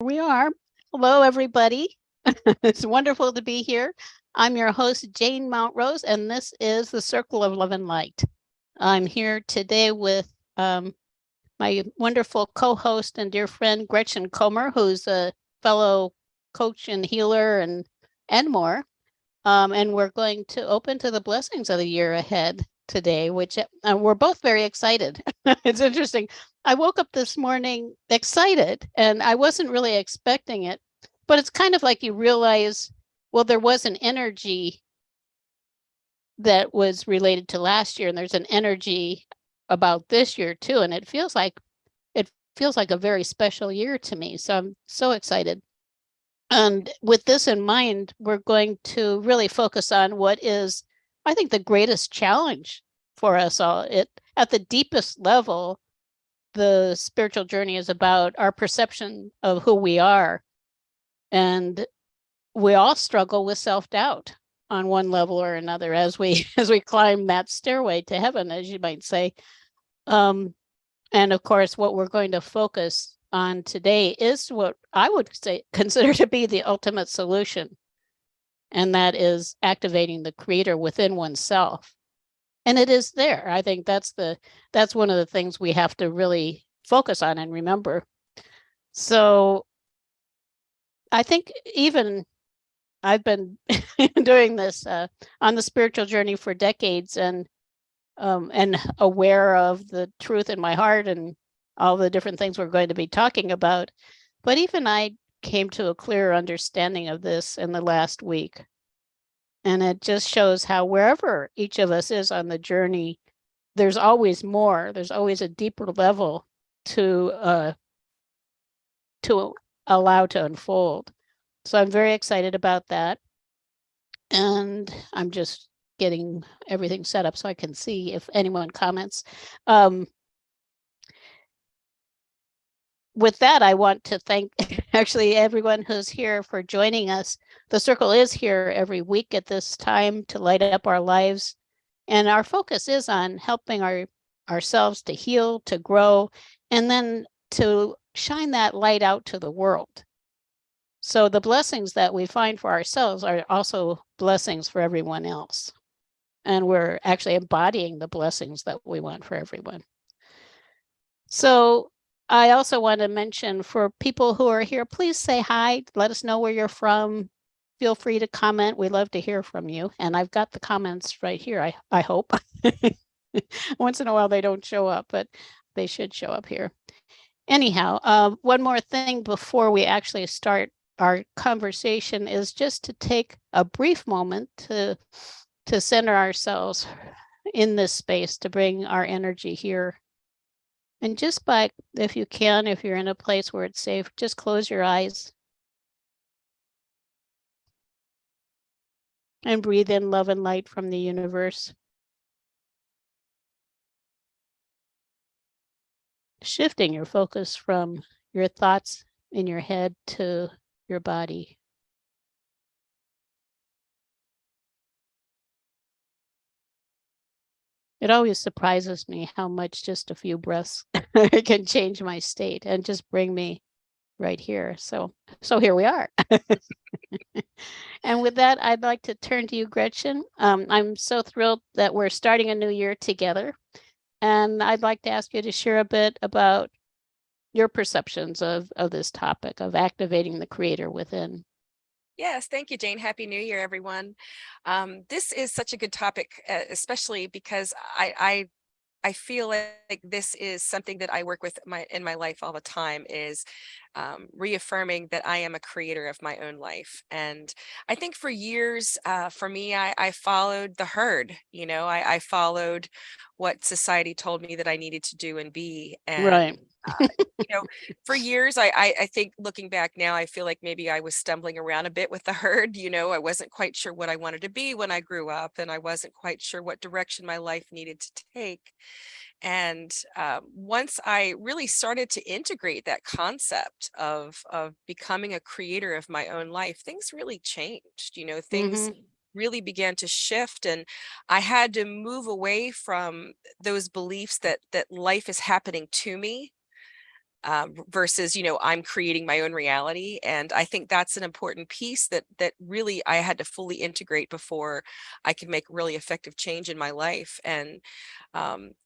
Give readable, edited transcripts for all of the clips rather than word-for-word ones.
We are. Hello, everybody. It's wonderful to be here. I'm your host, Jane Mountrose, and this is the Circle of Love and Light. I'm here today with my wonderful co-host and dear friend, Gretchen Comer, who's a fellow coach and healer and more. And we're going to open to the blessings of the year ahead today, which we're both very excited. It's interesting. I woke up this morning excited and I wasn't really expecting it, but it's kind of like you realize, well, there was an energy that was related to last year, and there's an energy about this year too. And it feels like a very special year to me. So I'm so excited. And with this in mind, we're going to really focus on what is, I think, the greatest challenge for us all. At the deepest level, the spiritual journey is about our perception of who we are. And we all struggle with self-doubt on one level or another as we as we climb that stairway to heaven, as you might say. And of course, what we're going to focus on today is what I would say consider to be the ultimate solution, and that is activating the creator within oneself. And it is there. I think that's one of the things we have to really focus on and remember. So I think even I've been doing this on the spiritual journey for decades, and aware of the truth in my heart and all the different things we're going to be talking about. But even I came to a clearer understanding of this in the last week. And it just shows how wherever each of us is on the journey, there's always more. There's always a deeper level to allow to unfold. So I'm very excited about that. And I'm just getting everything set up so I can see if anyone comments. With that, I want to thank actually everyone who's here for joining us. The Circle is here every week at this time to light up our lives. And our focus is on helping ourselves to heal, to grow, and then to shine that light out to the world. So the blessings that we find for ourselves are also blessings for everyone else. And we're actually embodying the blessings that we want for everyone. So I also want to mention, for people who are here, please say hi. Let us know where you're from. Feel free to comment. We love to hear from you. And I've got the comments right here, I hope. Once in a while they don't show up, but they should show up here. Anyhow, one more thing before we actually start our conversation is just to take a brief moment to center ourselves in this space, to bring our energy here. And just by, if you can, if you're in a place where it's safe, just close your eyes and breathe in love and light from the universe. Shifting your focus from your thoughts in your head to your body. It always surprises me how much just a few breaths can change my state and just bring me right here. So here we are. And with that, I'd like to turn to you, Gretchen. I'm so thrilled that we're starting a new year together. And I'd like to ask you to share a bit about your perceptions of this topic of activating the creator within. Yes, thank you, Jane. Happy New Year, everyone. This is such a good topic, especially because I feel like this is something that I work with in my life all the time, is reaffirming that I am a creator of my own life. And I think for years, for me, I followed the herd. I followed what society told me that I needed to do and be. And Right. for years, I think looking back now, I feel like maybe I was stumbling around a bit with the herd. I wasn't quite sure what I wanted to be when I grew up, and I wasn't quite sure what direction my life needed to take. And once I really started to integrate that concept of becoming a creator of my own life, things really changed. Things really began to shift, and I had to move away from those beliefs that life is happening to me, versus, I'm creating my own reality. And I think that's an important piece that really I had to fully integrate before I could make really effective change in my life. And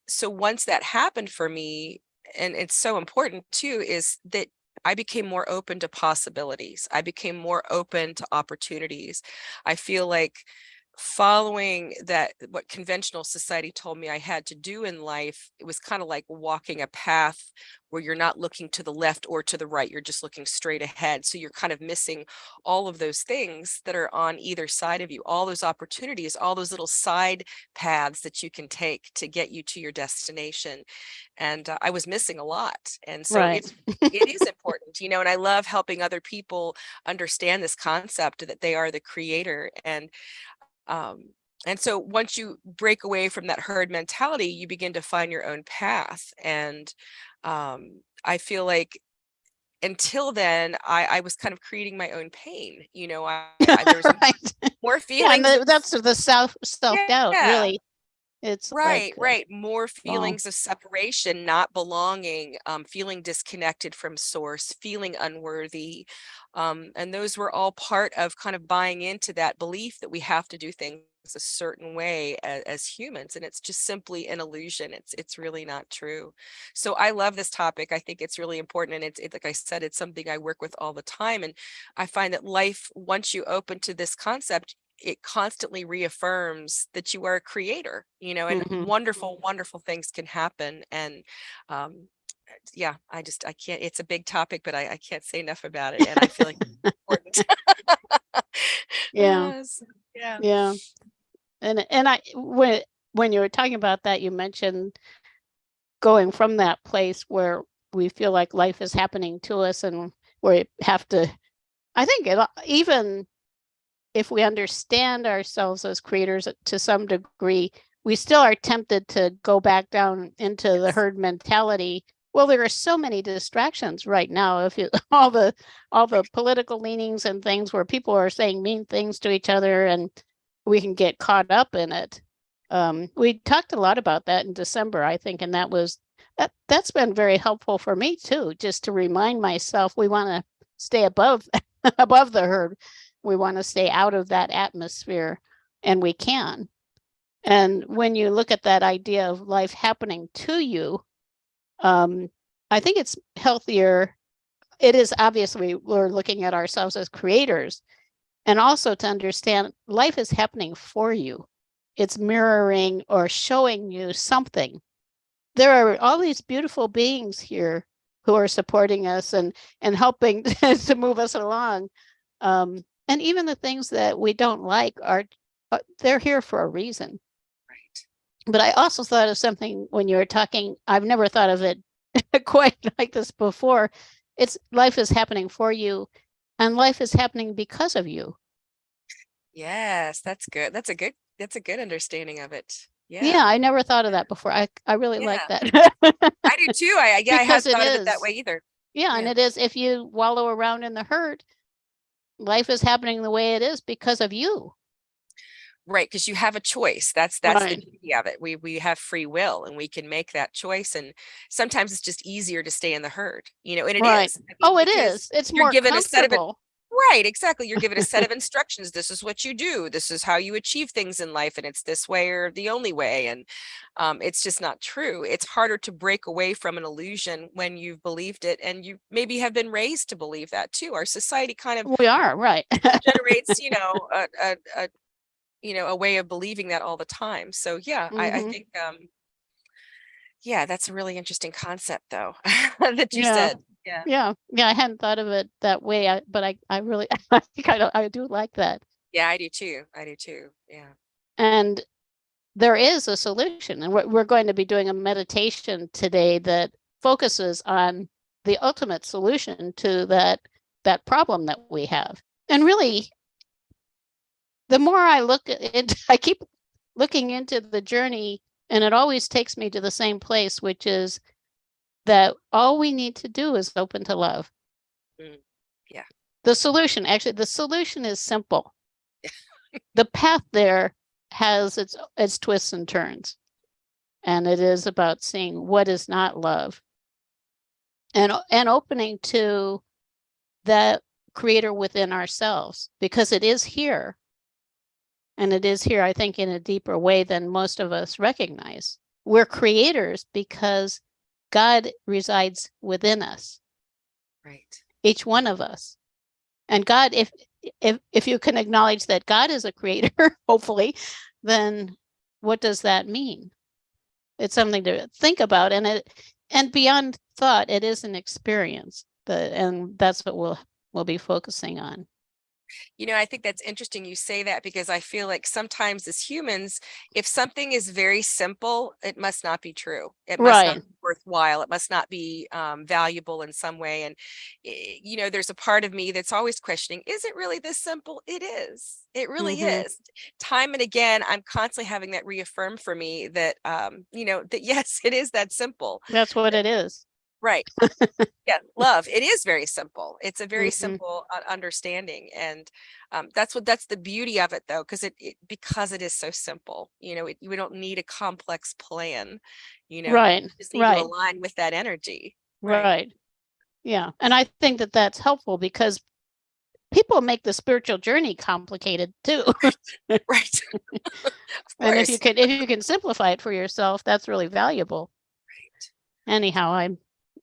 so once that happened for me, and it's so important too, is that I became more open to possibilities. I became more open to opportunities. I feel like following that, what conventional society told me I had to do in life, it was kind of like walking a path where you're not looking to the left or to the right, you're just looking straight ahead. So you're kind of missing all of those things that are on either side of you, all those opportunities, all those little side paths that you can take to get you to your destination. And I was missing a lot. And so Right. it is important, and I love helping other people understand this concept that they are the creator. Um, and so once you break away from that herd mentality, you begin to find your own path. And I feel like until then, I was kind of creating my own pain. There was Right. more Yeah, and feelings. that's the self-doubt, Yeah. really. It's like, Right. More wow. feelings of separation, not belonging, feeling disconnected from source, feeling unworthy. And those were all part of kind of buying into that belief that we have to do things a certain way as humans. And it's just simply an illusion. It's really not true. So I love this topic. I think it's really important. And it's like I said, it's something I work with all the time. And I find that life, once you open to this concept, it constantly reaffirms that you are a creator, and Mhm. wonderful things can happen. And um, yeah, I can't, it's a big topic, but I can't say enough about it. And I feel like it's important. Yeah, Yeah. yeah. And when you were talking about that, you mentioned going from that place where we feel like life is happening to us and we have to, I think even if we understand ourselves as creators to some degree, we still are tempted to go back down into the Yes. herd mentality. Well, there are so many distractions right now. If you all the political leanings and things where people are saying mean things to each other, and we can get caught up in it. We talked a lot about that in December, I think, and that's been very helpful for me too, just to remind myself we want to stay above above the herd. We want to stay out of that atmosphere, and we can. And when you look at that idea of life happening to you, I think it's healthier. It is obviously we're looking at ourselves as creators, and also to understand life is happening for you. It's mirroring or showing you something. There are all these beautiful beings here who are supporting us and helping to move us along. And even the things that we don't like are they're here for a reason. Right. But I also thought of something when you were talking. I've never thought of it quite like this before. It's life is happening for you, and life is happening because of you. Yes, that's good. That's a good understanding of it. Yeah, Yeah. I never thought of Yeah. that before. I really like Yeah. that. I do too. Yeah, I Because hadn't it thought of it that is. way either. Yeah, and Yeah. it is. If you wallow around in the herd, life is happening the way it is because of you. Right, because you have a choice. That's the Right. beauty of it. We have free will and we can make that choice. And sometimes it's just easier to stay in the herd, and it Right. is. I mean, Oh, it because is. It's you're more given a set of it. comfortable. Right, exactly. You're given a set of instructions. This is what you do. This is how you achieve things in life, and it's this way or the only way. And it's just not true. It's harder to break away from an illusion when you've believed it, and you maybe have been raised to believe that too. Our society kind of We are, right. generates, a way of believing that all the time. So yeah, I Hmm. think yeah, that's a really interesting concept though, that you Yeah. said. Yeah. Yeah. Yeah. I hadn't thought of it that way, but I really, I do like that. Yeah, I do too. I do too. Yeah. And there is a solution. And we're going to be doing a meditation today that focuses on the ultimate solution to that problem that we have. And really, the more I look at it, I keep looking into the journey, and it always takes me to the same place, which is that all we need to do is open to love. Mm, yeah. The solution is simple. The path there has its twists and turns, and it is about seeing what is not love and opening to that creator within ourselves, because it is here. And it is here, I think, in a deeper way than most of us recognize. We're creators because God resides within us, Right. each one of us. And God, if you can acknowledge that God is a creator, hopefully, then what does that mean? It's something to think about, and beyond thought, it is an experience. And that's what we'll be focusing on. I think that's interesting you say that, because I feel like sometimes as humans, if something is very simple, it must not be true. It must not Right. be worthwhile. It must not be valuable in some way. And, there's a part of me that's always questioning, is it really this simple? It is. It really is. Time and again, I'm constantly having that reaffirmed for me that, that yes, it is that simple. That's what it is. Right. Yeah, love. It is very simple. It's a very Mhm. simple understanding, and that's the beauty of it, though, because because it is so simple. We don't need a complex plan. Right. We just need to Right. align with that energy. Right. Right. Yeah. And I think that that's helpful because people make the spiritual journey complicated too. Right. Of And course. if you can simplify it for yourself, that's really valuable. Right. Anyhow,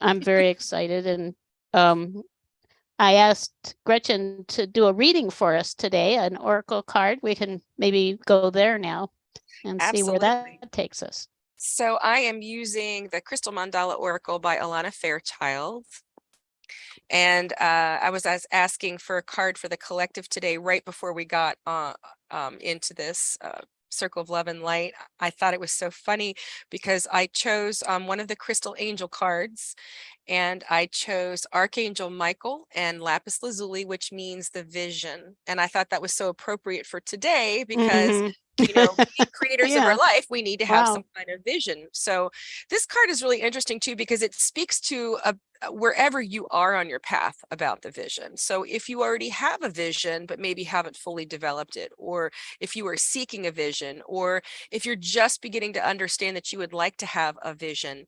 I'm very excited, and I asked Gretchen to do a reading for us today, an oracle card. We can maybe go there now and see where Absolutely. that takes us. So I am using the Crystal Mandala Oracle by Alana Fairchild. And I was asking for a card for the collective today, right before we got into this Circle of Love and Light. I thought it was so funny because I chose one of the crystal angel cards, and I chose Archangel Michael and Lapis Lazuli, which means the vision. And I thought that was so appropriate for today because being creators of our life, we need to have some kind of vision. So this card is really interesting too, because it speaks to wherever you are on your path about the vision. So if you already have a vision, but maybe haven't fully developed it, or if you are seeking a vision, or if you're just beginning to understand that you would like to have a vision,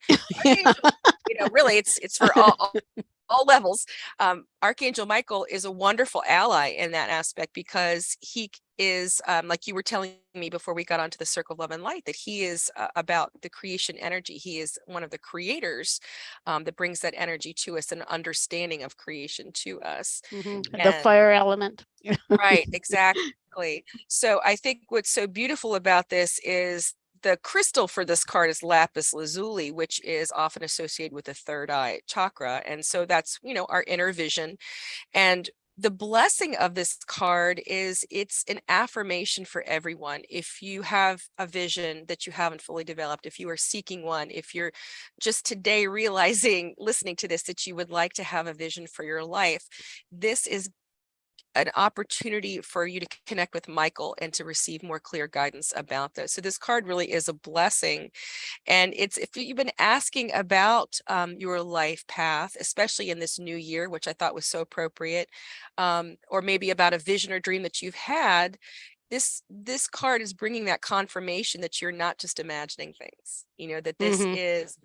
really it's for all levels. Archangel Michael is a wonderful ally in that aspect, because he is, like you were telling me before we got onto the Circle of Love and Light, that he is about the creation energy. He is one of the creators that brings that energy to us, and understanding of creation to us. The fire element. Right, exactly. So I think what's so beautiful about this is the crystal for this card is lapis lazuli, which is often associated with the third eye chakra. And so that's, our inner vision. And the blessing of this card is it's an affirmation for everyone. If you have a vision that you haven't fully developed, if you are seeking one, if you're just today realizing, listening to this, that you would like to have a vision for your life, this is an opportunity for you to connect with Michael and to receive more clear guidance about this. So this card really is a blessing. And it's, if you've been asking about your life path, especially in this new year, which I thought was so appropriate, or maybe about a vision or dream that you've had, this card is bringing that confirmation that you're not just imagining things, that this is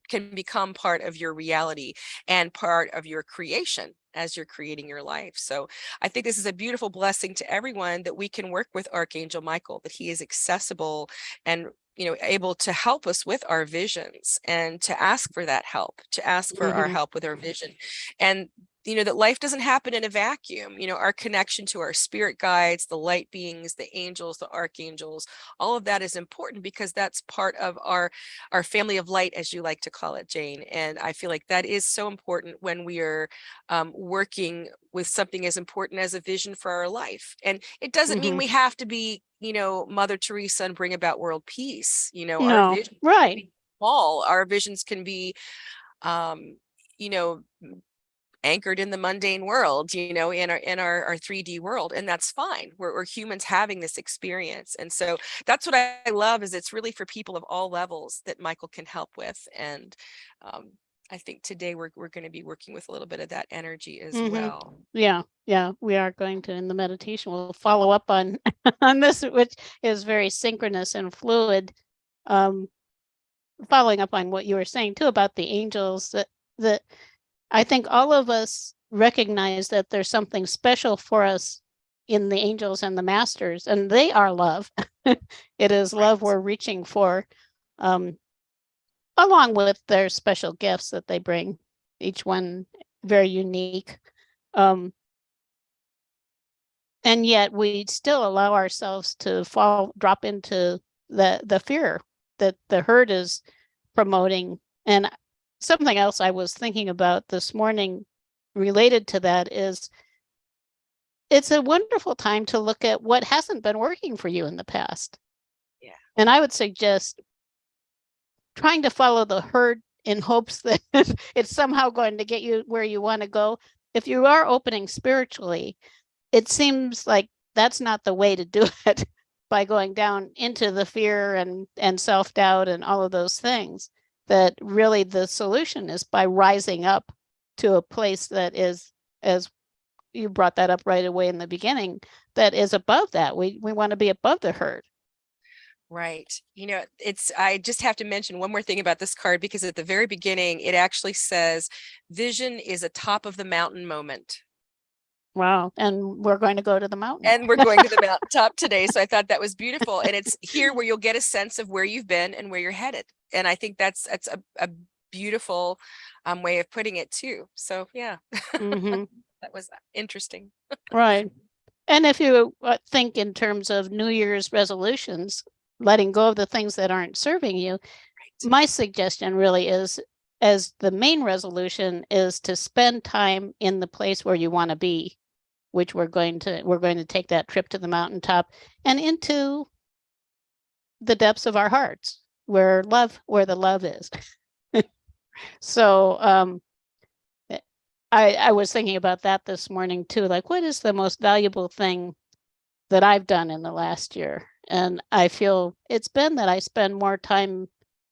can become part of your reality and part of your creation as you're creating your life. So I think this is a beautiful blessing to everyone, that we can work with Archangel Michael, that he is accessible and able to help us with our visions, and to ask for that help, to ask for our help with our vision. And that life doesn't happen in a vacuum. Our connection to our spirit guides, the light beings, the angels, the archangels, all of that is important, because that's part of our family of light, as you like to call it, Jane. And I feel like that is so important when we are working with something as important as a vision for our life. And it doesn't mean we have to be, Mother Teresa and bring about world peace. Our vision can be small. Our visions can be, anchored in the mundane world, in our 3D world, and that's fine. We're humans having this experience. And so that's what I love, is it's really for people of all levels that Michael can help with. And I think today we're going to be working with a little bit of that energy as well. Yeah, we are going to, in the meditation, we'll follow up on on this, which is very synchronous and fluid. Following up on what you were saying too about the angels, that I think all of us recognize that there's something special for us in the angels and the masters, and they are love. It is love we're reaching for, along with their special gifts that they bring, each one very unique. And yet we still allow ourselves to drop into the fear that the herd is promoting. And something else I was thinking about this morning related to that is it's a wonderful time to look at what hasn't been working for you in the past. Yeah. And I would suggest trying to follow the herd in hopes that it's somehow going to get you where you want to go. If you are opening spiritually, it seems like that's not the way to do it by going down into the fear and self-doubt and all of those things. That really the solution is by rising up to a place that is, as you brought that up right away in the beginning, that is above that. We want to be above the herd. Right. I just have to mention one more thing about this card, because at the very beginning, it actually says, vision is a top of the mountain moment. Wow. And we're going to go to the mountain. And we're going to the mountaintop today. So I thought that was beautiful. And it's here where you'll get a sense of where you've been and where you're headed. And I think that's a beautiful way of putting it too. So yeah, that was interesting. Right. And if you think in terms of New Year's resolutions, letting go of the things that aren't serving you, right, my suggestion really is, as the main resolution, is to spend time in the place where you want to be, which we're going to take that trip to the mountaintop and into the depths of our hearts, where the love is. So I was thinking about that this morning too, like, what is the most valuable thing that I've done in the last year? And I feel it's been that I spend more time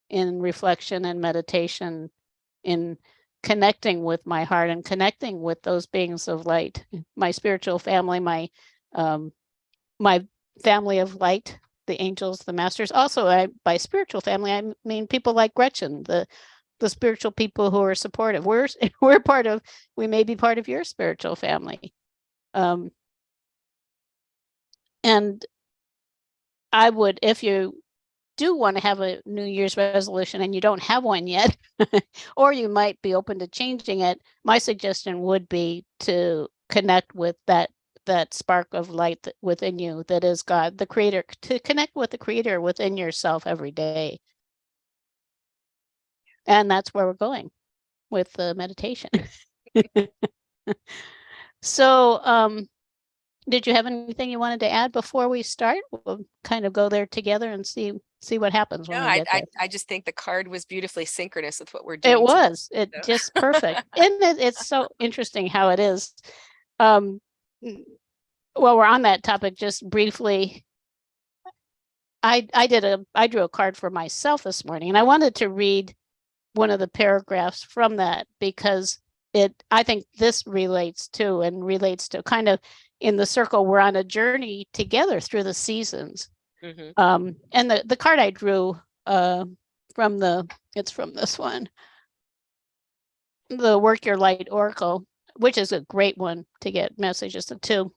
in reflection and meditation, in connecting with my heart and connecting with those beings of light, my spiritual family, my family of light, the angels, the masters. Also, by spiritual family, I mean people like Gretchen, the spiritual people who are supportive. We may be part of your spiritual family. And I would, if you do want to have a New Year's resolution and you don't have one yet, or you might be open to changing it, my suggestion would be to connect with that spark of light within you, that is God, the creator, to connect with the creator within yourself every day. And that's where we're going with the meditation. So, did you have anything you wanted to add before we start? We'll kind of go there together and see what happens when we get there. I just think the card was beautifully synchronous with what we're doing. It was. It just perfect. And it's so interesting how it is. Well, we're on that topic just briefly. I drew a card for myself this morning, and I wanted to read one of the paragraphs from that, because I think this relates to kind of in the circle. We're on a journey together through the seasons. And the card I drew from this one, the Work Your Light Oracle, which is a great one to get messages to.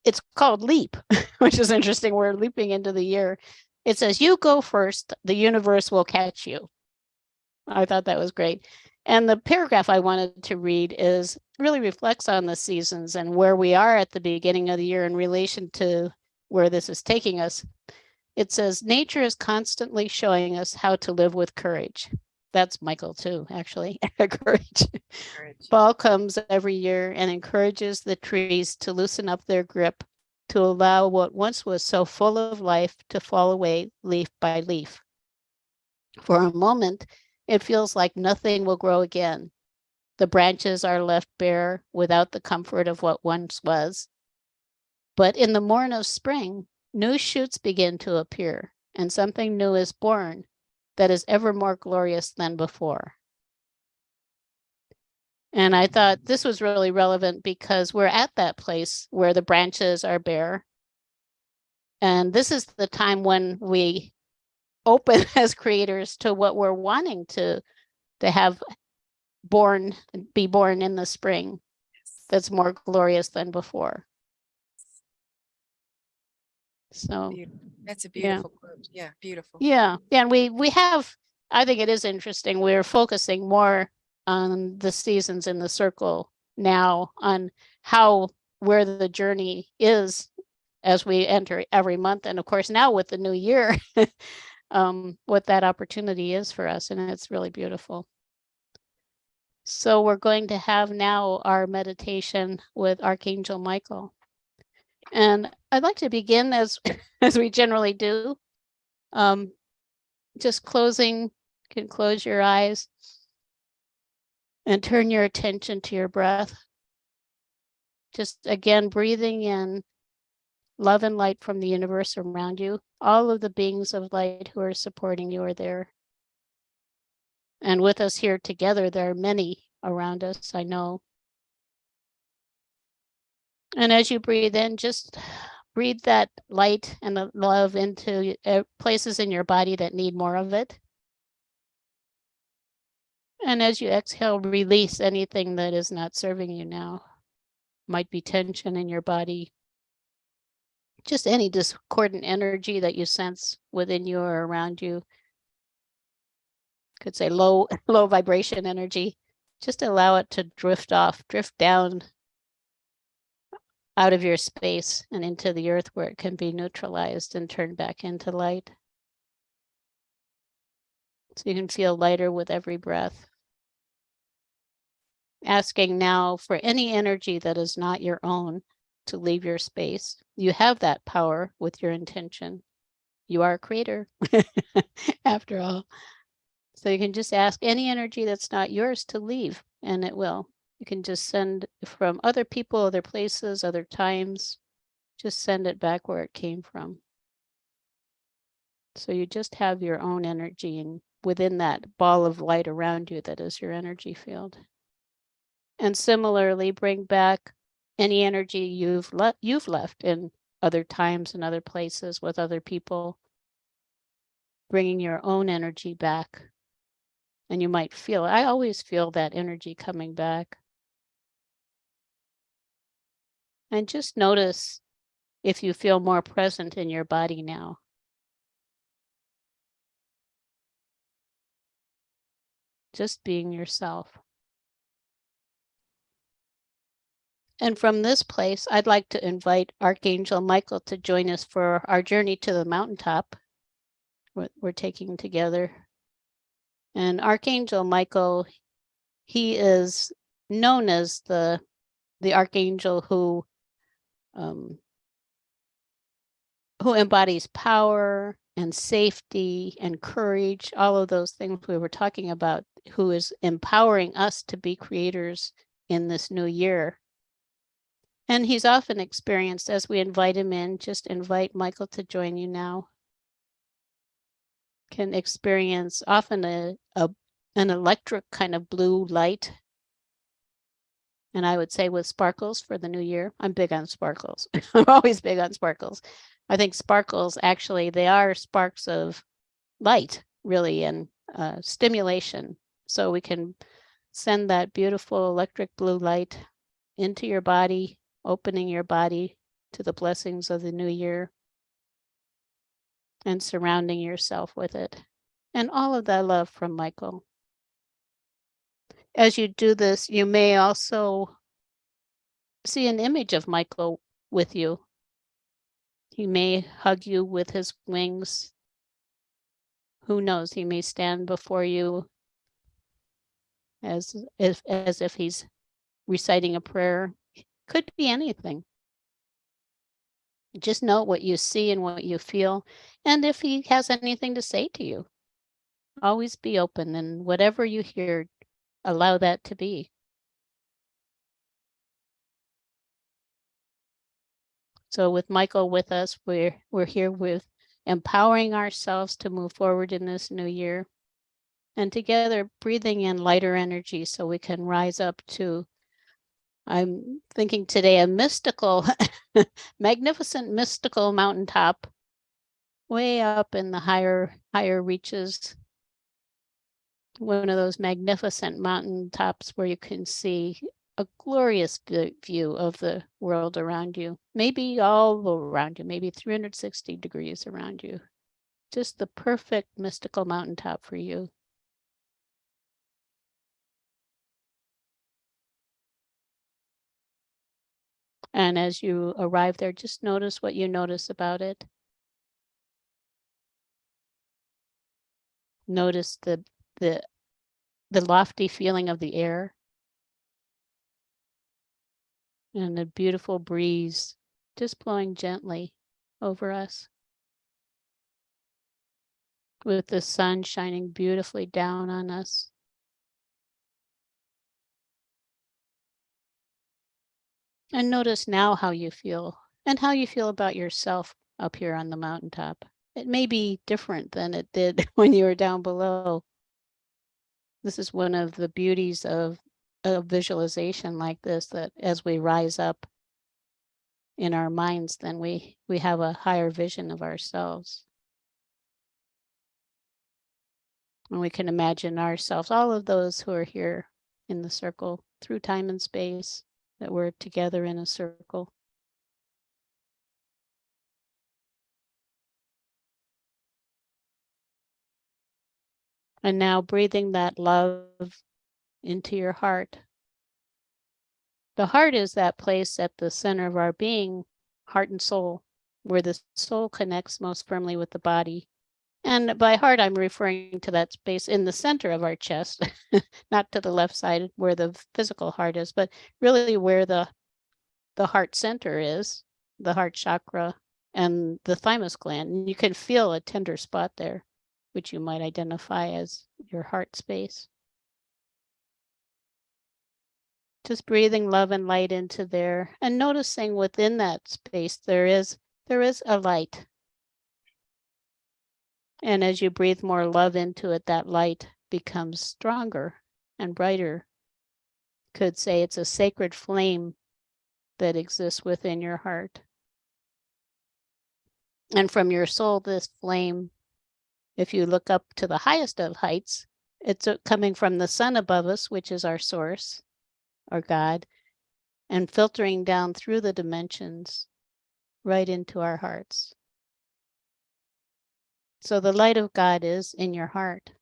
It's called Leap, which is interesting. We're leaping into the year. It says, you go first, the universe will catch you. I thought that was great. And the paragraph I wanted to read really reflects on the seasons and where we are at the beginning of the year in relation to where this is taking us. It says, nature is constantly showing us how to live with courage. That's Michael too, actually. Courage. Fall comes every year and encourages the trees to loosen up their grip, to allow what once was so full of life to fall away leaf by leaf. For a moment, it feels like nothing will grow again. The branches are left bare without the comfort of what once was. But in the morn of spring, new shoots begin to appear, and something new is born that is ever more glorious than before. And I thought this was really relevant because we're at that place where the branches are bare. And this is the time when we open as creators to what we're wanting to to be born in the spring that's more glorious than before. So that's a beautiful quote. Yeah, beautiful. Yeah, and we have, I think it is interesting. We're focusing more on the seasons in the circle now, on where the journey is as we enter every month, and of course now with the new year, what that opportunity is for us, and it's really beautiful. So we're going to have now our meditation with Archangel Michael. And I'd like to begin as we generally do. Just you can close your eyes and turn your attention to your breath. Just again, breathing in love and light from the universe around you. All of the beings of light who are supporting you are there. And with us here together, there are many around us, I know. And as you breathe in, just breathe that light and the love into places in your body that need more of it. And as you exhale, release anything that is not serving you now. Might be tension in your body, just any discordant energy that you sense within you or around you. Could say low vibration energy. Just allow it to drift down out of your space and into the earth where it can be neutralized and turned back into light. So you can feel lighter with every breath. Asking now for any energy that is not your own to leave your space. You have that power with your intention. You are a creator, after all. So you can just ask any energy that's not yours to leave, and it will. You can just send from other people, other places, other times. Just send it back where it came from. So you just have your own energy, and within that ball of light around you that is your energy field. And similarly, bring back any energy you've left in other times and other places with other people, bringing your own energy back. And you might feel, I always feel that energy coming back. And just notice if you feel more present in your body now. Just being yourself. And from this place, I'd like to invite Archangel Michael to join us for our journey to the mountaintop we're taking together. And Archangel Michael, he is known as the archangel who embodies power and safety and courage, all of those things we were talking about, who is empowering us to be creators in this new year. And he's often experienced, as we invite him in, just invite Michael to join you now, can experience often an electric kind of blue light. And I would say with sparkles for the new year. I'm big on sparkles. I'm always big on sparkles. I think sparkles, actually, they are sparks of light, really, and stimulation. So we can send that beautiful electric blue light into your body, opening your body to the blessings of the new year and surrounding yourself with it. And all of that love from Michael. As you do this, you may also see an image of Michael with you. He may hug you with his wings. Who knows? He may stand before you as if he's reciting a prayer. Could be anything. Just know what you see and what you feel. And if he has anything to say to you, always be open, and whatever you hear, allow that to be. So with Michael with us, we're here with empowering ourselves to move forward in this new year, and together breathing in lighter energy so we can rise up to, I'm thinking today, a mystical, magnificent mystical mountaintop way up in the higher reaches one of those magnificent mountain tops where you can see a glorious view of the world around you, maybe all around you, maybe 360 degrees around you. Just the perfect mystical mountaintop for you. And as you arrive there, just notice what you notice about it. Notice the lofty feeling of the air and the beautiful breeze just blowing gently over us, with the sun shining beautifully down on us. And notice now how you feel and how you feel about yourself up here on the mountaintop. It may be different than it did when you were down below. This is one of the beauties of a visualization like this, that as we rise up in our minds, then we have a higher vision of ourselves. And we can imagine ourselves, all of those who are here in the circle through time and space, that we're together in a circle. And now breathing that love into your heart. The heart is that place at the center of our being, heart and soul, where the soul connects most firmly with the body. And by heart, I'm referring to that space in the center of our chest, not to the left side where the physical heart is, but really where the heart center is, the heart chakra and the thymus gland. And you can feel a tender spot there, which you might identify as your heart space. Just breathing love and light into there and noticing within that space there is a light. And as you breathe more love into it, that light becomes stronger and brighter. Could say it's a sacred flame that exists within your heart. And from your soul, this flame, if you look up to the highest of heights, it's coming from the sun above us, which is our source, our God, and filtering down through the dimensions right into our hearts. So the light of God is in your heart.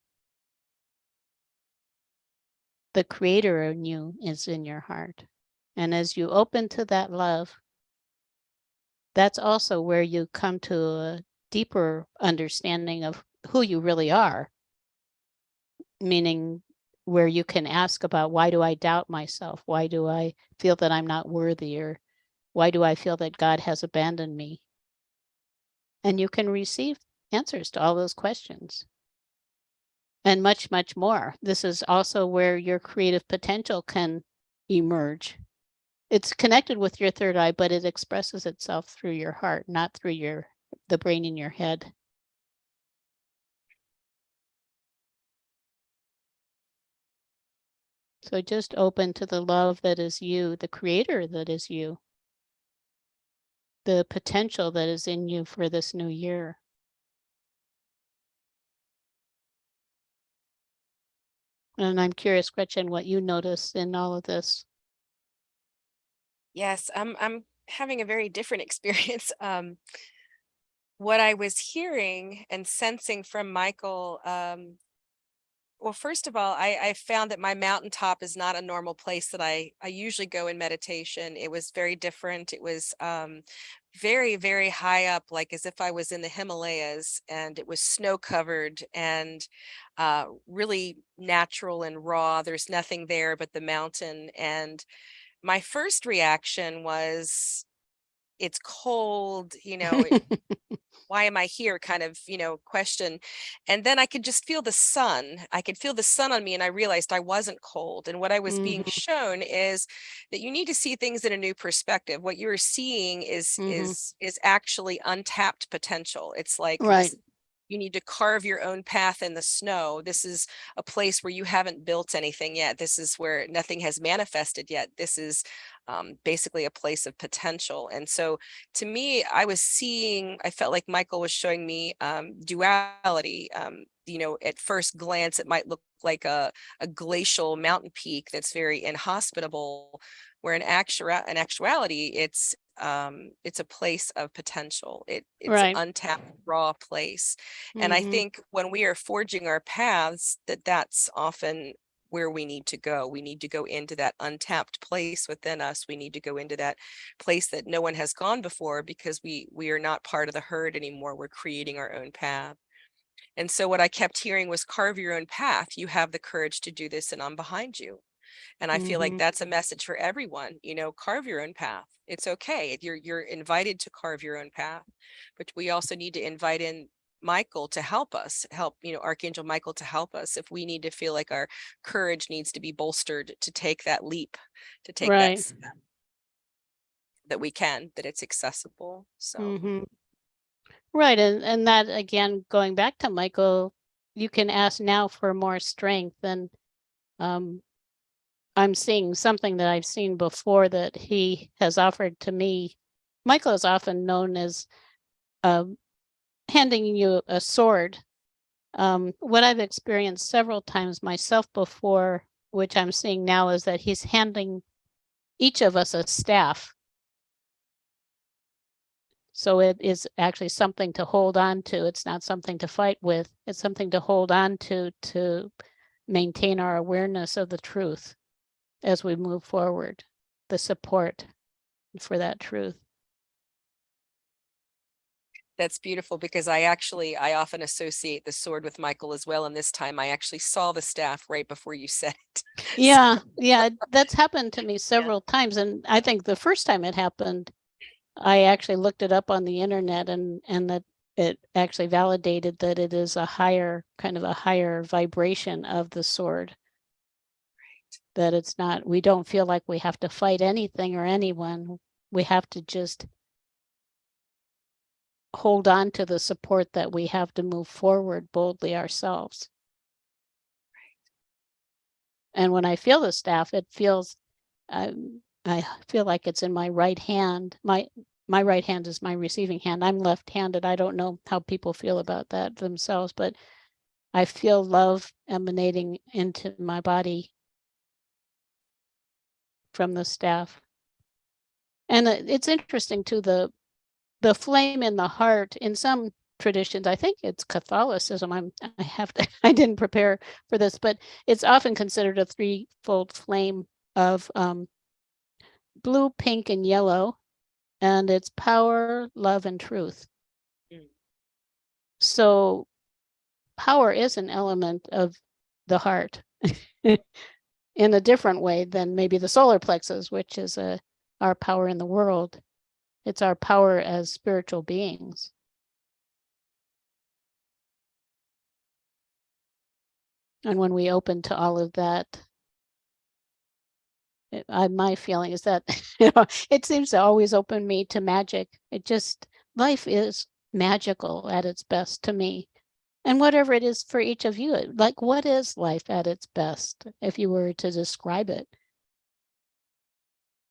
The creator in you is in your heart. And as you open to that love, that's also where you come to a deeper understanding of who you really are. Meaning where you can ask about, why do I doubt myself? Why do I feel that I'm not worthy? Or why do I feel that God has abandoned me? And you can receive answers to all those questions. And much, much more. This is also where your creative potential can emerge. It's connected with your third eye, but it expresses itself through your heart, not through the brain in your head. So just open to the love that is you, the creator that is you, the potential that is in you for this new year. And I'm curious, Gretchen, what you notice in all of this. Yes, I'm having a very different experience. What I was hearing and sensing from Michael, well, first of all, I found that my mountaintop is not a normal place that I usually go in meditation. It was very different. It was very, very high up, like as if I was in the Himalayas, and it was snow covered and really natural and raw. There's nothing there but the mountain. And my first reaction was, it's cold, why am I here kind of, question. And then I could just feel the sun. I could feel the sun on me, and I realized I wasn't cold. And what I was being Mm-hmm. shown is that you need to see things in a new perspective. What you're seeing Mm-hmm. is actually untapped potential. It's like Right. you need to carve your own path in the snow. This is a place where you haven't built anything yet. This is where nothing has manifested yet. This is basically a place of potential. And so to me, I felt like Michael was showing me duality. At first glance, it might look like a glacial mountain peak that's very inhospitable, where in actuality, it's a place of potential. It's an Right. untapped raw place. And I Mm-hmm. think when we are forging our paths, that's often where we need to go. We need to go into that untapped place within us. We need to go into that place that no one has gone before, because we are not part of the herd anymore. We're creating our own path. And so what I kept hearing was, carve your own path. You have the courage to do this, and I'm behind you. And I feel like Mm-hmm. that's a message for everyone. Carve your own path. It's okay. You're invited to carve your own path. But we also need to invite in Michael to help us, Archangel Michael to help us if we need to feel like our courage needs to be bolstered to take that leap, to take that Right. step, that we can, that it's accessible. So Mm-hmm. Right. And that again, going back to Michael, you can ask now for more strength. And um, I'm seeing something that I've seen before that he has offered to me. Michael is often known as um, handing you a sword. What I've experienced several times myself before, which I'm seeing now, is that he's handing each of us a staff. So it is actually something to hold on to. It's not something to fight with. It's something to hold on to maintain our awareness of the truth as we move forward, the support for that truth. that's beautiful, because I often associate the sword with Michael as well. And this time I actually saw the staff right before you said it. So, Yeah, that's happened to me yeah. several times. And I think the first time it happened, I actually looked it up on the internet, and that it actually validated that it is a higher vibration of the sword. That it's not, we don't feel like we have to fight anything or anyone. We have to just hold on to the support that we have to move forward boldly ourselves. And when I feel the staff, it feels, I feel like it's in my right hand. My right hand is my receiving hand. I'm left-handed. I don't know how people feel about that themselves, but I feel love emanating into my body from the staff. And it's interesting too, the flame in the heart. In some traditions, I think it's Catholicism. I didn't prepare for this, but it's often considered a threefold flame of blue, pink, and yellow, and it's power, love, and truth. Mm. So power is an element of the heart in a different way than maybe the solar plexus, which is our power in the world. It's our power as spiritual beings. And when we open to all of that, my feeling is that it seems to always open me to magic. Life is magical at its best to me. And whatever it is for each of you, like, what is life at its best if you were to describe it?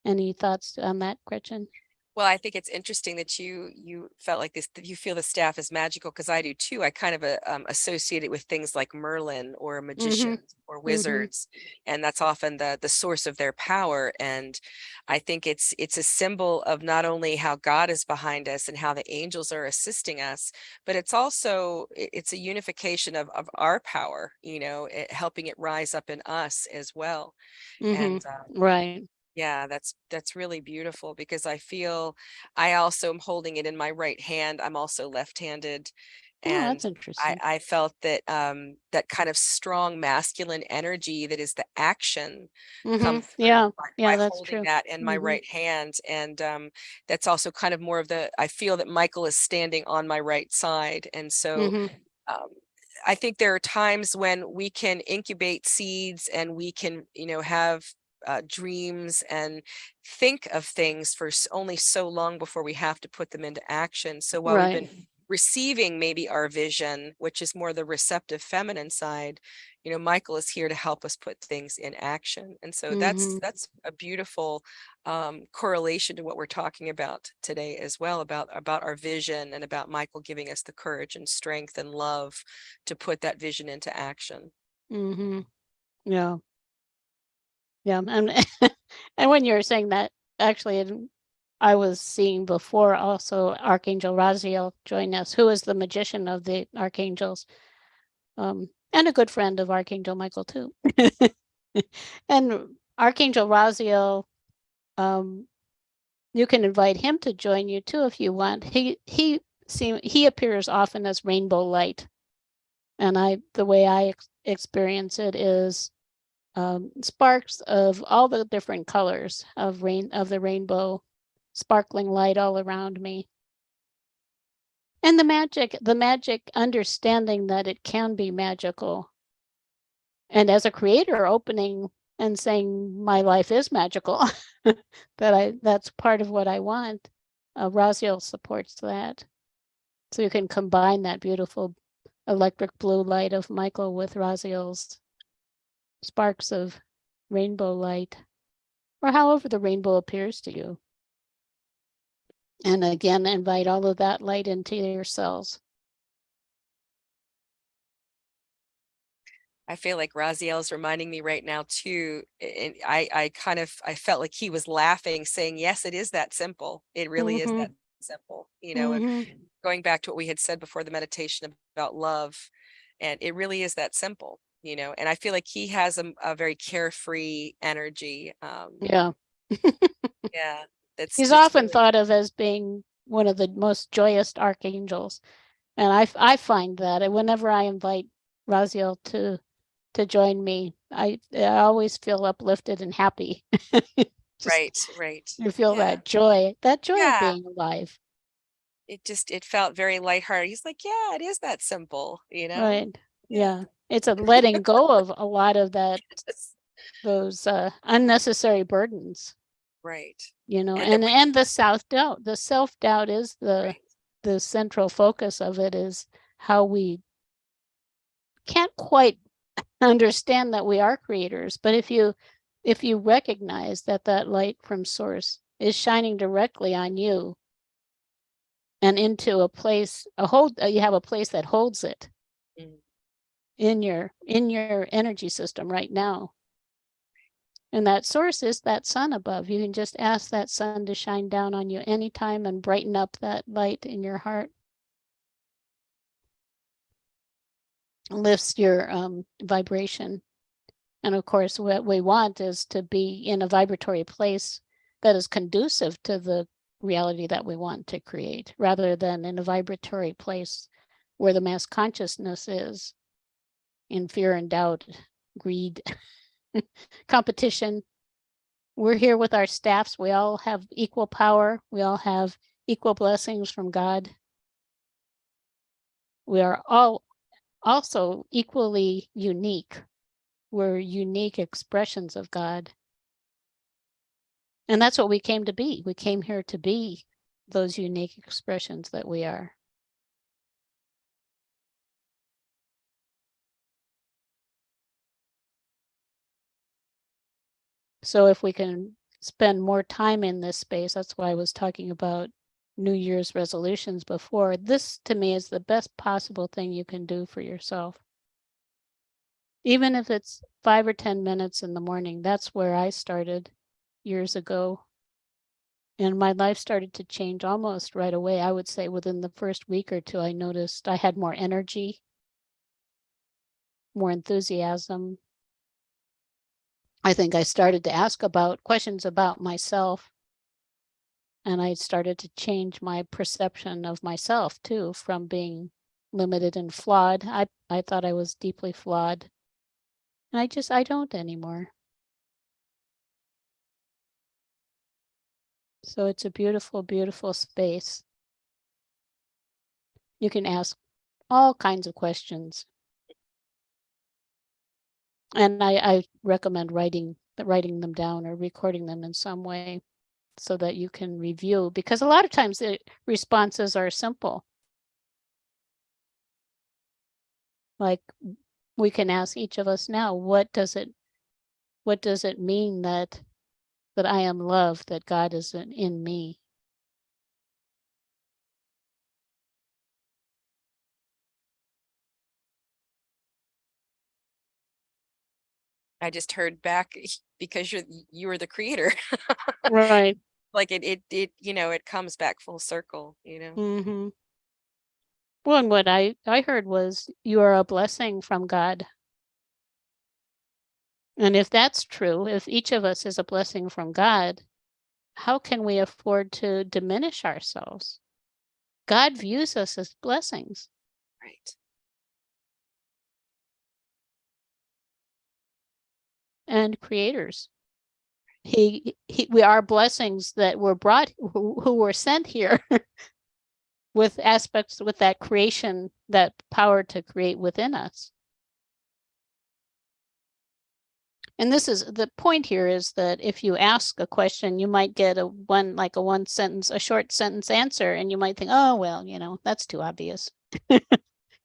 Any thoughts on that, Gretchen? Well, I think it's interesting that you felt like this, that you feel the staff is magical, because I do too. I kind of associate it with things like Merlin or Mm-hmm. magicians or Mm-hmm. wizards, and that's often the source of their power. And I think it's a symbol of not only how God is behind us and how the angels are assisting us, but it's also it's a unification of our power, helping it rise up in us as well. And Mm-hmm. Right. yeah, that's really beautiful, because I also am holding it in my right hand. I'm also left-handed. Oh, And that's interesting. I felt that that kind of strong masculine energy that is the action come Mm-hmm. through Yeah. by Yeah, that's holding true. that in my Mm-hmm. right hand. And that's also kind of more of I feel that Michael is standing on my right side. And so Mm-hmm. um, I think there are times when we can incubate seeds, and we can, have dreams and think of things for only so long before we have to put them into action. So while we've Right. been receiving maybe our vision, which is more the receptive feminine side, Michael is here to help us put things in action. And so Mm-hmm. that's a beautiful correlation to what we're talking about today as well, about our vision, and about Michael giving us the courage and strength and love to put that vision into action. Mm-hmm. Yeah. Yeah. And and when you were saying that, actually, I was seeing before also Archangel Raziel join us, who is the magician of the archangels, and a good friend of Archangel Michael too. And Archangel Raziel, you can invite him to join you too if you want. He appears often as rainbow light, and the way I experience it is sparks of all the different colors of the rainbow, sparkling light all around me. And the magic understanding that it can be magical. And as a creator, opening and saying my life is magical, that's part of what I want. Raziel supports that. So you can combine that beautiful electric blue light of Michael with Raziel's sparks of rainbow light, or however the rainbow appears to you. And again, invite all of that light into your cells. I feel like Raziel's reminding me right now too. And I felt like he was laughing, saying, yes, it is that simple. It really is that simple, and going back to what we had said before the meditation about love. And it really is that simple, and I feel like he has a very carefree energy. Yeah. Yeah. He's That's often really, thought of as being one of the most joyous archangels. And I find that whenever I invite Raziel to join me, I always feel uplifted and happy. Just right. you feel Yeah. that joy of Yeah. being alive. It felt very lighthearted. He's like, yeah, it is that simple, Right. Yeah. Yeah. It's a letting go of a lot of those unnecessary burdens, Right. And that and the self-doubt. The self-doubt is right. the central focus of it, is how we can't quite understand that we are creators. But if you recognize that that light from source is shining directly on you and into a place, you have a place that holds it Mm. in your energy system right now. And that source is that sun above. You can just ask that sun to shine down on you anytime and brighten up that light in your heart. Lifts your vibration. And of course, what we want is to be in a vibratory place that is conducive to the reality that we want to create, rather than in a vibratory place where the mass consciousness is in fear and doubt, greed, competition. We're here with our staffs. We all have equal power. We all have equal blessings from God. We are all also equally unique. We're unique expressions of God. And that's what we came to be. We came here to be those unique expressions that we are. So if we can spend more time in this space, that's why I was talking about New Year's resolutions before. This to me is the best possible thing you can do for yourself. Even if it's 5 or 10 minutes in the morning. That's where I started years ago. And my life started to change almost right away. I would say within the first week or two, I noticed I had more energy, more enthusiasm. I think I started to ask about questions about myself, and I started to change my perception of myself too, from being limited and flawed. I thought I was deeply flawed, and I don't anymore. So it's a beautiful, beautiful space. You can ask all kinds of questions. And I recommend writing them down or recording them in some way so that you can review, because a lot of times the responses are simple. Like, we can ask each of us now, what does it mean that I am loved, that God is in me? I just heard back because you were the creator. Right. Like it, you know, it comes back full circle, you know. Mm-hmm. Well, and what I heard was you are a blessing from God. And if that's true, if each of us is a blessing from God, how can we afford to diminish ourselves? God views us as blessings Right. and creators. We are blessings that were brought, who were sent here with aspects, with that creation, that power to create within us. And this is the point here, is that if you ask a question, you might get a short sentence answer, and you might think, oh, well, you know, that's too obvious.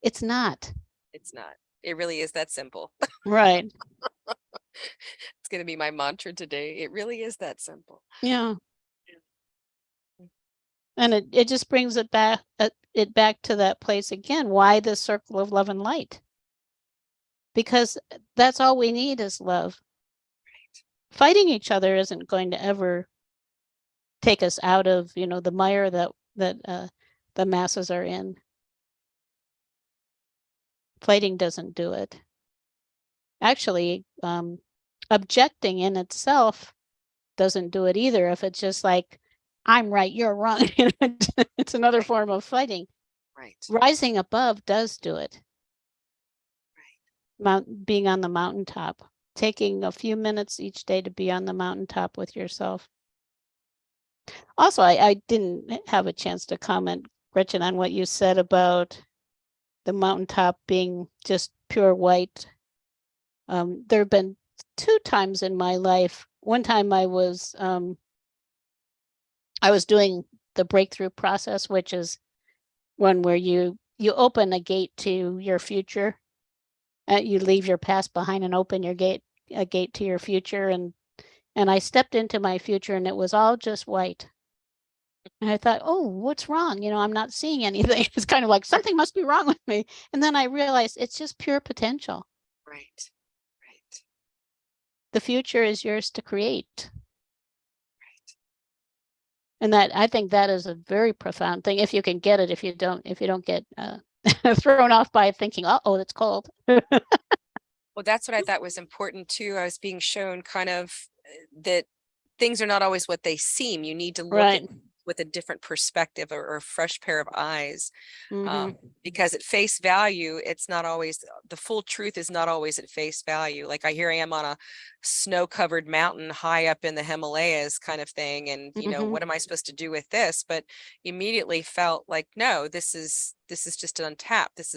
It's not. It's not. It really is that simple. Right. It's going to be my mantra today. It really is that simple. Yeah. And it just brings it back to that place again. Why the circle of love and light? Because that's all we need is love. Right. Fighting each other isn't going to ever take us out of, you know, the mire that the masses are in. Fighting doesn't do it. Actually, objecting in itself doesn't do it either. If it's just like, I'm right, you're wrong, it's another Right. form of fighting. Right. Rising above does do it. Right. Being on the mountaintop, taking a few minutes each day to be on the mountaintop with yourself. Also, I didn't have a chance to comment, Gretchen, on what you said about the mountaintop being just pure white. There have been 2 times in my life. One time I was doing the breakthrough process, which is one where you open a gate to your future. You leave your past behind and open a gate to your future. And I stepped into my future, and it was all just white. And I thought, oh, what's wrong? You know, I'm not seeing anything. It's kind of like something must be wrong with me. And then I realized it's just pure potential. Right. Right. The future is yours to create. Right. And that, I think that is a very profound thing. If you can get it, if you don't get thrown off by thinking, oh, it's cold. Well, that's what I thought was important too. I was being shown kind of that things are not always what they seem. You need to look at Right. with a different perspective or a fresh pair of eyes. Mm-hmm. Because at face value, it's not always, the full truth is not always at face value. Like here I am on a snow-covered mountain high up in the Himalayas kind of thing. And, you know, Mm-hmm. what am I supposed to do with this? But immediately felt like, no, this is just untapped. This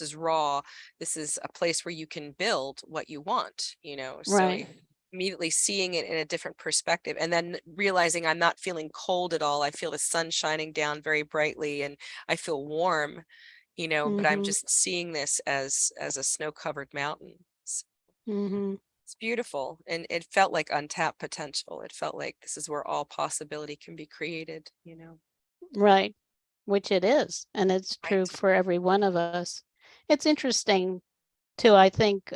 is raw. This is a place where you can build what you want, you know? So Right. immediately seeing it in a different perspective, and then realizing I'm not feeling cold at all. I feel the sun shining down very brightly, and I feel warm, you know, but I'm Mm-hmm. just seeing this as a snow-covered mountain. Mm-hmm. It's beautiful, and it felt like untapped potential. It felt like this is where all possibility can be created, you know. Right. Which it is, and it's true Right. for every one of us. It's interesting too. I think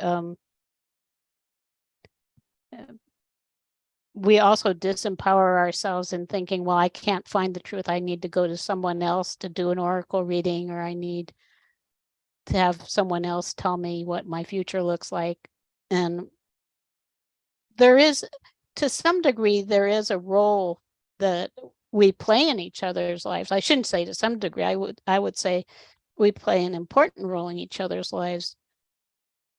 we also disempower ourselves in thinking, well, I can't find the truth. I need to go to someone else to do an oracle reading, or I need to have someone else tell me what my future looks like. And there is, to some degree, there is a role that we play in each other's lives. I shouldn't say to some degree. I would say we play an important role in each other's lives.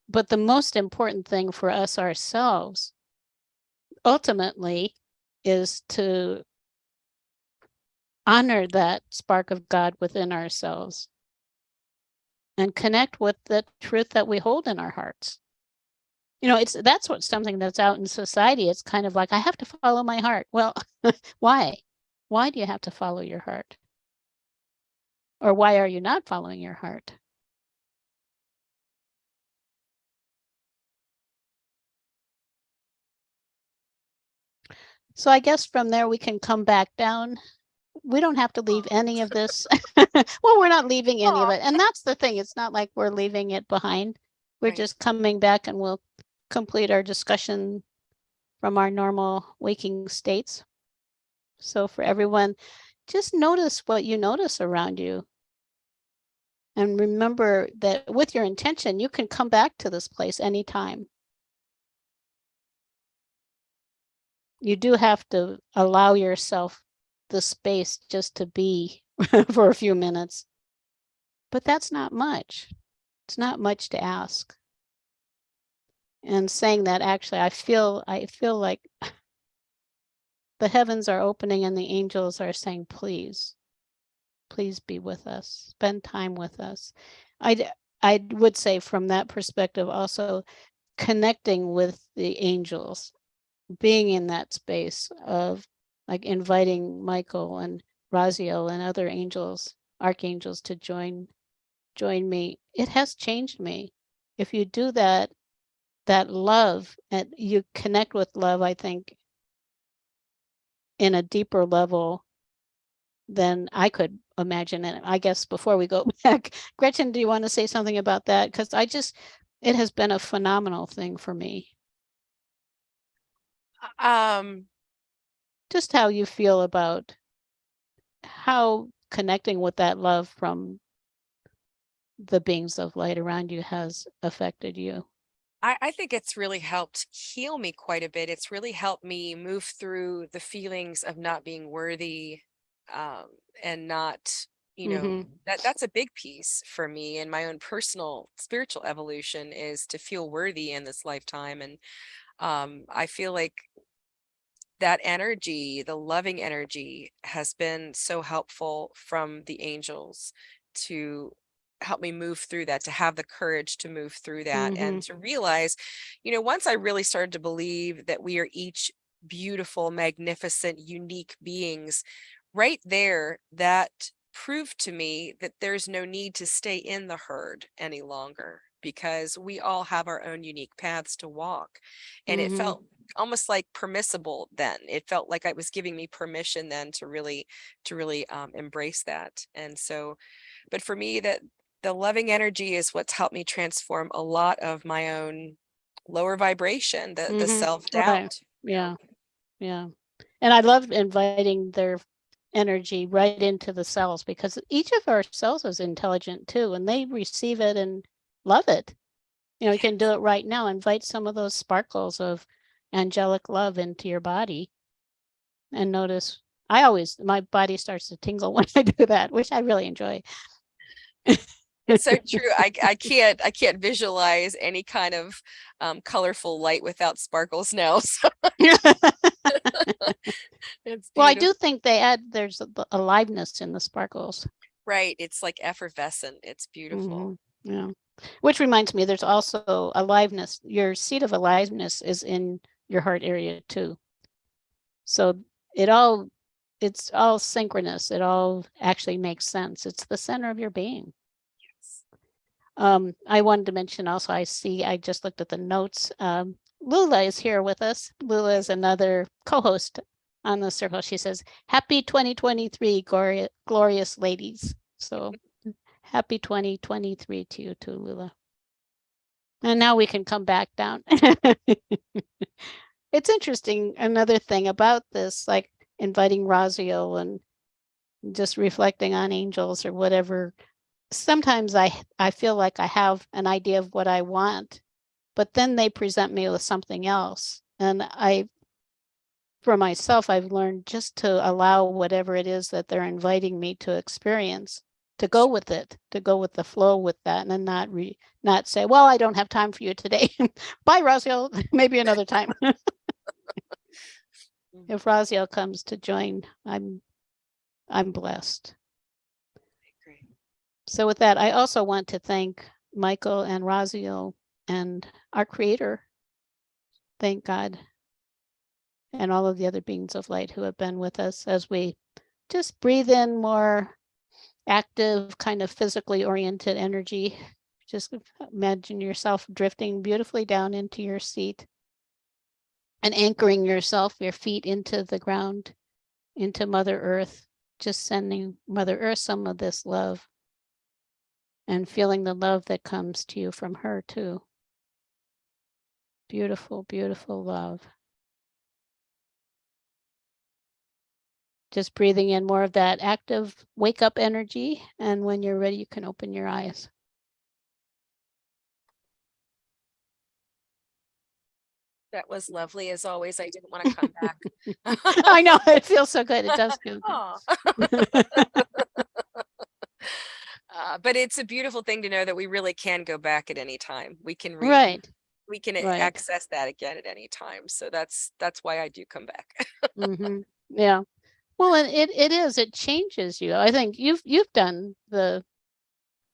But the most important thing for us ourselves ultimately is to honor that spark of God within ourselves and connect with the truth that we hold in our hearts. You know, that's what something that's out in society. It's kind of like, I have to follow my heart. Well, why? Why do you have to follow your heart? Or why are you not following your heart? So I guess from there we can come back down. We don't have to leave any of this. Well, we're not leaving any of it. And that's the thing. It's not like we're leaving it behind. We're Right. just coming back and we'll complete our discussion from our normal waking states. So for everyone, just notice what you notice around you. And remember that with your intention, you can come back to this place anytime. You do have to allow yourself the space just to be for a few minutes. But that's not much. It's not much to ask. And saying that, actually, I feel like the heavens are opening and the angels are saying, please, please be with us, spend time with us. I would say from that perspective also, connecting with the angels, being in that space of like inviting Michael and Raziel and other angels, archangels to join me, it has changed me. If you do that, that love, and you connect with love, I think, in a deeper level than I could imagine. And I guess before we go back, Gretchen, do you want to say something about that? Because it has been a phenomenal thing for me. Just how you feel about how connecting with that love from the beings of light around you has affected you. I think it's really helped heal me quite a bit. It's really helped me move through the feelings of not being worthy, um, and not, that's a big piece for me in my own personal spiritual evolution, is to feel worthy in this lifetime. And I feel like that energy, the loving energy, has been so helpful from the angels to help me move through that, to have the courage to move through that, and to realize, once I really started to believe that we are each beautiful, magnificent, unique beings, right there, that proved to me that there's no need to stay in the herd any longer, because we all have our own unique paths to walk. And it felt almost like permissible then. It felt like it was giving me permission then to really embrace that. And so, but for me, that the loving energy is what's helped me transform a lot of my own lower vibration, the Right. self-doubt. Yeah. Yeah. And I love inviting their energy right into the cells, because each of our cells is intelligent too, and they receive it and love it. You can do it right now. Invite some of those sparkles of angelic love into your body and notice. My body starts to tingle when I do that, which I really enjoy. It's so true. I can't visualize any kind of colorful light without sparkles now. So it's Well, I beautiful. do think there's aliveness in the sparkles. Right. It's like effervescent. It's beautiful. Yeah. Which reminds me, there's also aliveness. Your seat of aliveness is in your heart area too. So it's all synchronous. It all actually makes sense. It's the center of your being. I wanted to mention also, I just looked at the notes. Lula is here with us. Lula is another co-host on the circle. She says, happy 2023, glorious ladies. So happy 2023 to you too, Lula. And now we can come back down. It's interesting. Another thing about this, like inviting Raziel and just reflecting on angels or whatever. Sometimes I feel like I have an idea of what I want, but then they present me with something else. And for myself, I've learned just to allow whatever it is that they're inviting me to experience, to go with it, to go with the flow with that, and then not say, well, I don't have time for you today. Bye, Raziel. Maybe another time. If Raziel comes to join, I'm blessed. Great. So with that, I also want to thank Michael and Raziel and our creator. Thank God. And all of the other beings of light who have been with us as we just breathe in more active, kind of physically oriented energy. Just imagine yourself drifting beautifully down into your seat. and anchoring yourself, your feet into the ground, into Mother Earth, just sending Mother Earth some of this love and feeling the love that comes to you from her too. Beautiful, beautiful love. Just breathing in more of that active wake up energy. And when you're ready, you can open your eyes. That was lovely as always. I didn't want to come back. I know, it feels so good. It does feel Aw. good. But it's a beautiful thing to know that we really can go back at any time. We can Right, we can right. access that again at any time. So that's why I do come back. Yeah. Well, and it changes you. I think you've done the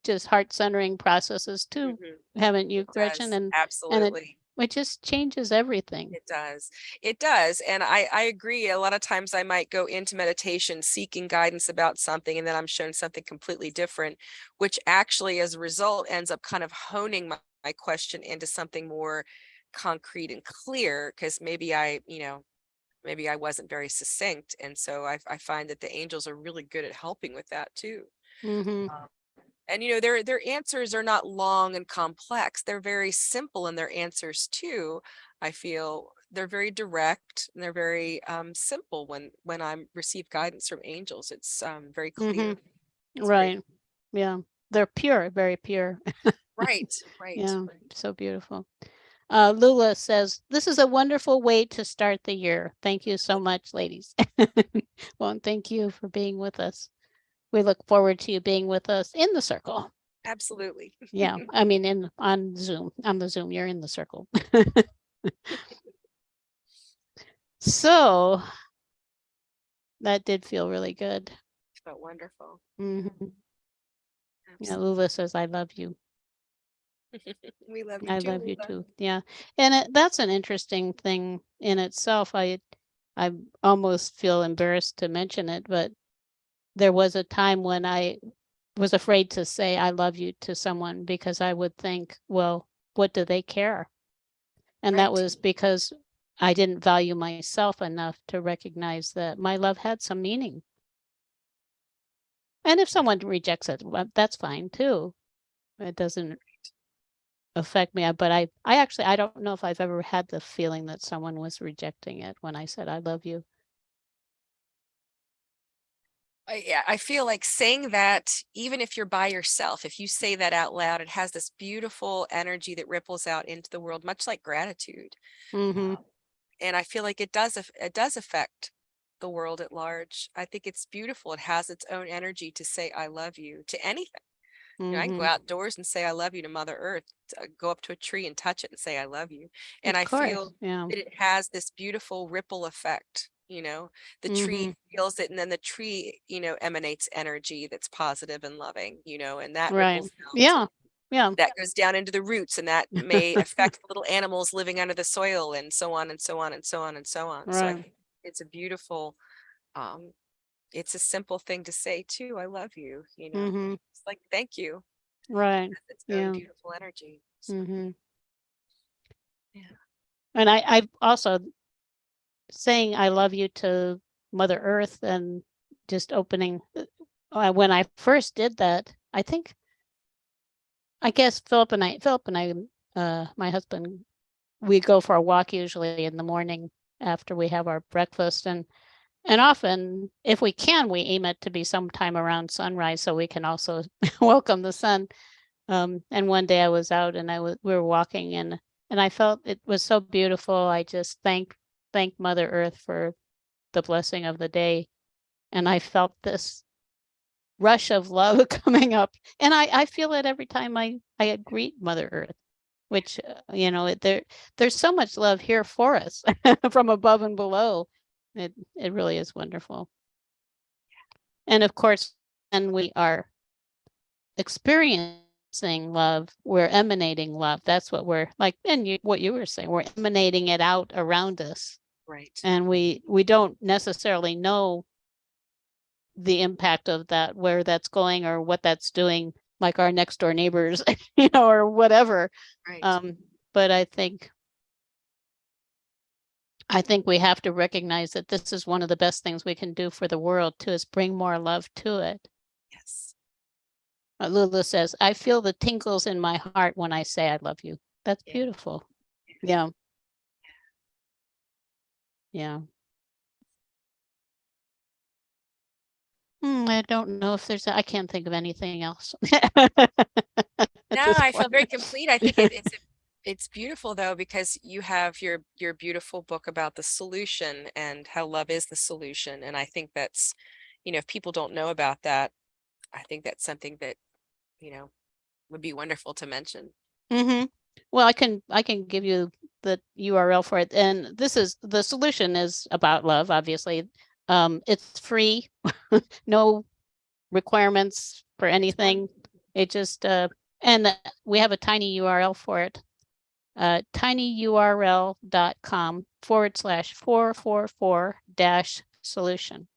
just heart centering processes too, haven't you, It Gretchen? does. And Absolutely. it just changes everything. It does. It does. And I agree. A lot of times I might go into meditation seeking guidance about something, and then I'm shown something completely different, which actually as a result ends up kind of honing my question into something more concrete and clear, because maybe maybe I wasn't very succinct. And so I find that the angels are really good at helping with that too. Mm-hmm. And their answers are not long and complex. They're very simple in their answers too. I feel they're very direct and they're very simple when I receive guidance from angels. It's very clear. It's very Right. Yeah. They're pure, very pure. right, right. Yeah. So beautiful. Lula says, this is a wonderful way to start the year. Thank you so much, ladies. Well, and thank you for being with us. We look forward to you being with us in the circle. Absolutely. Yeah. I mean, on Zoom, you're in the circle. So that did feel really good. Felt wonderful. Mhm. Yeah, Lula says, I love you. We love you I too, love you Lula. too. Yeah. And that's an interesting thing in itself. I almost feel embarrassed to mention it, but there was a time when I was afraid to say I love you to someone because I would think, well, what do they care? And that Right. was because I didn't value myself enough to recognize that my love had some meaning. And if someone rejects it, well, that's fine too. It doesn't affect me. But I actually, I don't know if I've ever had the feeling that someone was rejecting it when I said, I love you. Yeah, I feel like saying that, even if you're by yourself, if you say that out loud, it has this beautiful energy that ripples out into the world, much like gratitude. Mm-hmm. And I feel like it does affect the world at large. I think it's beautiful. It has its own energy to say I love you to anything. I can go Mm-hmm. outdoors and say I love you to Mother Earth, go up to a tree and touch it and say I love you. And Of I course. feel Yeah. that it has this beautiful ripple effect. The tree feels it, and then the tree, emanates energy that's positive and loving, and that Right. ripples out. Yeah. Yeah. That goes down into the roots, and that may affect the little animals living under the soil, and so on and so on and so on and so on. So I Right. think it's a beautiful, um, it's a simple thing to say too. I love you, Mm-hmm. It's like, thank you. Right. Its own Yeah. beautiful energy. So, Mm-hmm. yeah. And I also saying I love you to Mother Earth and just opening when I first did that, I guess Philip and I, my husband, we go for a walk usually in the morning after we have our breakfast, and often if we can, we aim it to be sometime around sunrise so we can also welcome the sun. And one day I was out and we were walking and I felt it was so beautiful. I just thank Mother Earth for the blessing of the day. And I felt this rush of love coming up. And I feel it every time I greet Mother Earth, which, there's so much love here for us from above and below. It really is wonderful. And of course, when we are experiencing love, we're emanating love. That's what we're like, and what you were saying, we're emanating it out around us. Right. And we don't necessarily know the impact of that, where that's going or what that's doing, like our next door neighbors, or whatever. Right. But I think I think we have to recognize that this is one of the best things we can do for the world too, is bring more love to it. Yes. Lulu says, I feel the tingles in my heart when I say I love you. That's Yeah. beautiful. Yeah. Yeah. I don't know if I can't think of anything else. No, I feel very complete. I think it's beautiful though, because you have your beautiful book about the solution and how love is the solution. And I think that's, if people don't know about that, I think that's something that, would be wonderful to mention. Well, I can give you the URL for it. And the solution is about love, obviously. It's free, no requirements for anything. It just and we have a tiny URL for it. tinyurl.com/444-solution.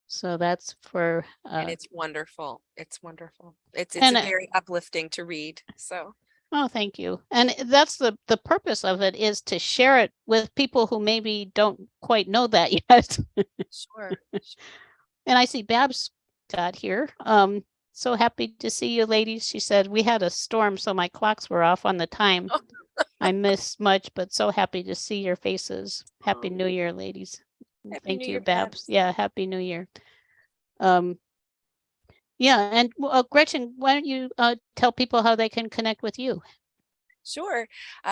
So that's for And it's wonderful. It's wonderful. It's and very uplifting to read. So oh, thank you. And that's the purpose of it, is to share it with people who maybe don't quite know that yet. sure. And I see Babs got here. So happy to see you ladies. She said we had a storm, so my clocks were off on the time. I missed much, but so happy to see your faces. Happy New Year, ladies. Thank you, Babs. Yeah, Happy New Year. Yeah, and Gretchen, why don't you tell people how they can connect with you? Sure.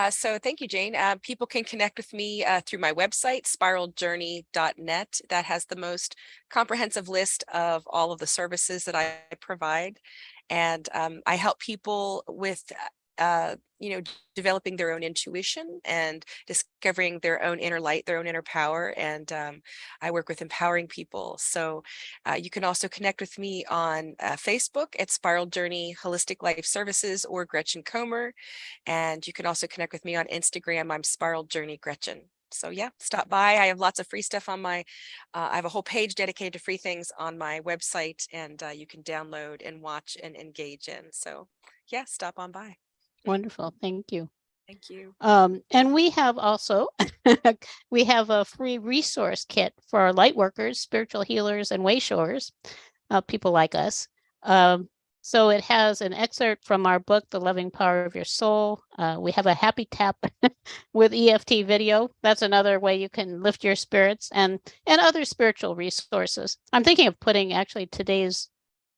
So thank you, Jane. People can connect with me through my website, spiraljourney.net. That has the most comprehensive list of all of the services that I provide. And I help people with developing their own intuition and discovering their own inner light, their own inner power. And I work with empowering people. So you can also connect with me on Facebook at Spiral Journey Holistic Life Services or Gretchen Comer. And you can also connect with me on Instagram. I'm Spiral Journey Gretchen. So yeah, stop by. I have lots of free stuff on my, I have a whole page dedicated to free things on my website, and you can download and watch and engage in. So yeah, stop on by. Wonderful. Thank you. Thank you. And we have also, we have a free resource kit for our light workers, spiritual healers, and wayshowers, people like us. So it has an excerpt from our book, The Loving Power of Your Soul. We have a happy tap with EFT video. That's another way you can lift your spirits, and other spiritual resources. I'm thinking of putting actually today's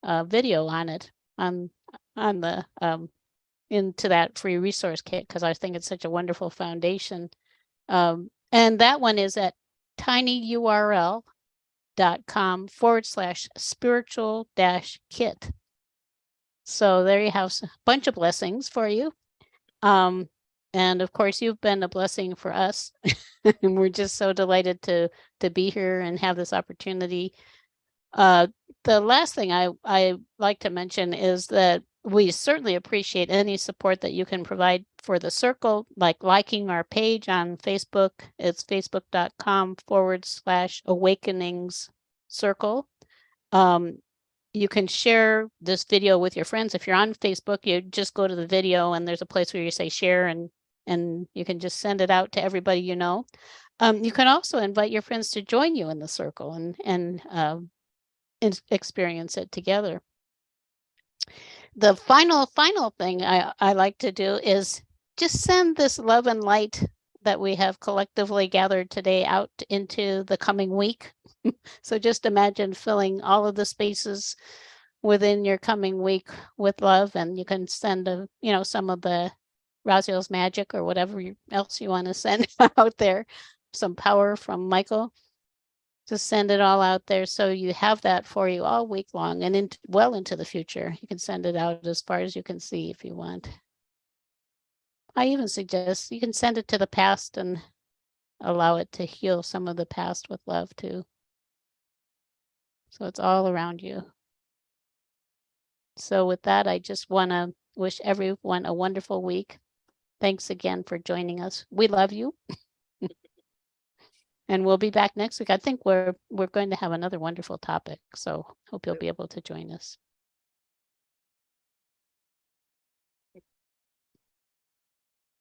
video on it, on the into that free resource kit, because I think it's such a wonderful foundation. And that one is at tinyurl.com/spiritual-kit. So there you have a bunch of blessings for you. And of course, you've been a blessing for us. And we're just so delighted to be here and have this opportunity. The last thing I like to mention is that we certainly appreciate any support that you can provide for the circle, like liking our page on Facebook. It's facebook.com/awakeningscircle. You can share this video with your friends. If you're on Facebook, you just go to the video and there's a place where you say share, and you can just send it out to everybody you know. You can also invite your friends to join you in the circle and experience it together. The final thing I like to do is just send this love and light that we have collectively gathered today out into the coming week. So just imagine filling all of the spaces within your coming week with love, and you can send some of the Raziel's magic or whatever else you want to send out there, some power from Michael. Just send it all out there, so you have that for you all week long and well into the future. You can send it out as far as you can see if you want. I even suggest you can send it to the past and allow it to heal some of the past with love too. So it's all around you. So with that, I just want to wish everyone a wonderful week. Thanks again for joining us. We love you. And we'll be back next week. I think we're going to have another wonderful topic. So hope you'll be able to join us.